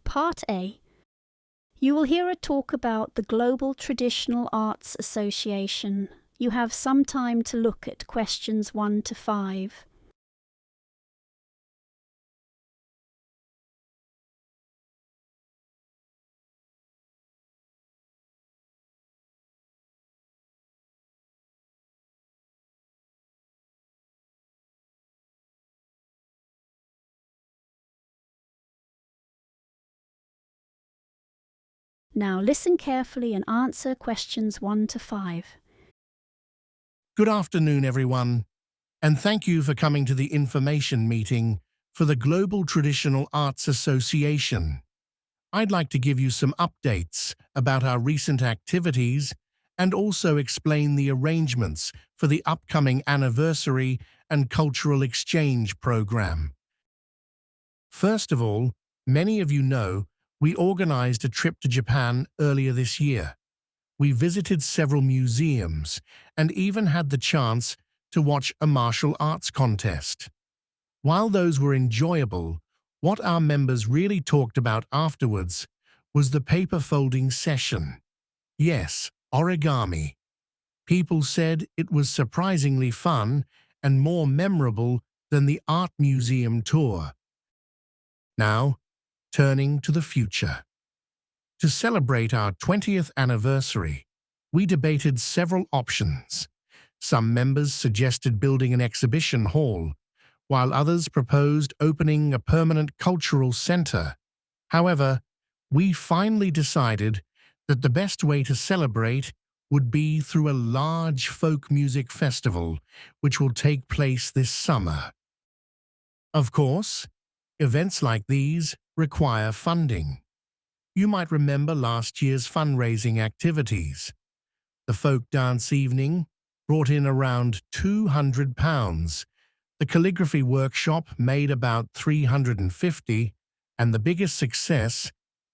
Part A. You will hear a talk about the Global Traditional Arts Association. You have some time to look at questions 1 to 5. Now listen carefully and answer questions 1 to 5. Good afternoon, everyone, and thank you for coming to the information meeting for the Global Traditional Arts Association. I'd like to give you some updates about our recent activities and also explain the arrangements for the upcoming anniversary and cultural exchange program. First of all, many of you know we organized a trip to Japan earlier this year. We visited several museums and even had the chance to watch a martial arts contest. While those were enjoyable, what our members really talked about afterwards was the paper folding session. Yes, origami. People said it was surprisingly fun and more memorable than the art museum tour. Now, turning to the future. To celebrate our 20th anniversary, we debated several options. Some members suggested building an exhibition hall, while others proposed opening a permanent cultural center. However, we finally decided that the best way to celebrate would be through a large folk music festival, which will take place this summer. Of course, events like these require funding. You might remember last year's fundraising activities. The folk dance evening brought in around £200. The calligraphy workshop made about 350, and the biggest success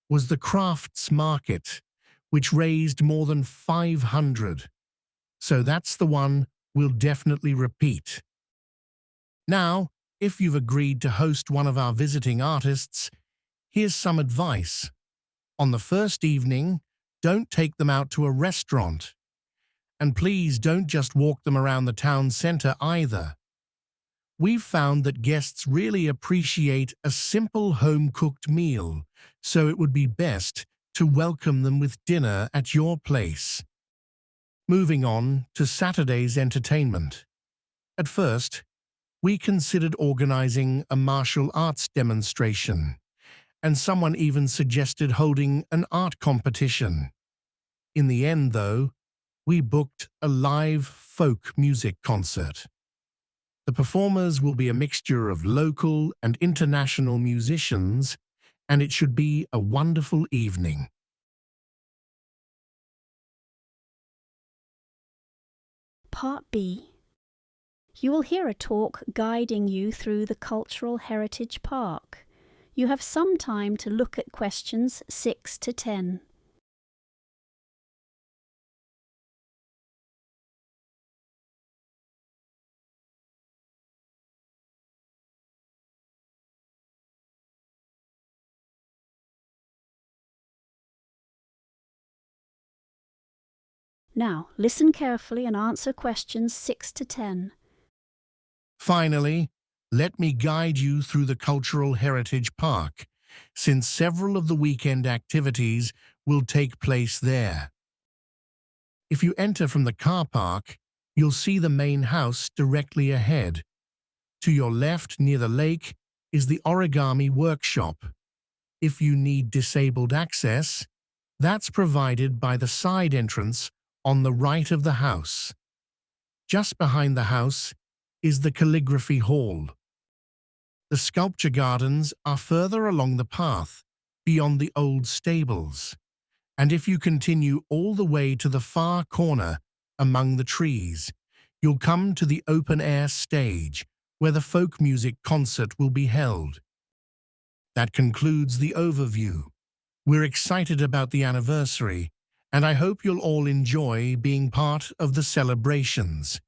was the crafts market, which raised more than 500. So that's the one we'll definitely repeat. Now, if you've agreed to host one of our visiting artists, here's some advice. On the first evening, don't take them out to a restaurant. And please don't just walk them around the town center either. We've found that guests really appreciate a simple home-cooked meal, so it would be best to welcome them with dinner at your place. Moving on to Saturday's entertainment. At first, we considered organizing a martial arts demonstration, and someone even suggested holding an art competition. In the end, though, we booked a live folk music concert. The performers will be a mixture of local and international musicians, and it should be a wonderful evening. Part B. You will hear a talk guiding you through the Cultural Heritage Park. You have some time to look at questions 6 to 10. Now, listen carefully and answer questions 6 to 10. Finally, let me guide you through the Cultural Heritage Park, since several of the weekend activities will take place there. If you enter from the car park, you'll see the main house directly ahead. To your left, near the lake, is the origami workshop. If you need disabled access, that's provided by the side entrance on the right of the house. Just behind the house is the calligraphy hall. The sculpture gardens are further along the path, beyond the old stables. And if you continue all the way to the far corner, among the trees, you'll come to the open-air stage, where the folk music concert will be held. That concludes the overview. We're excited about the anniversary, and I hope you'll all enjoy being part of the celebrations.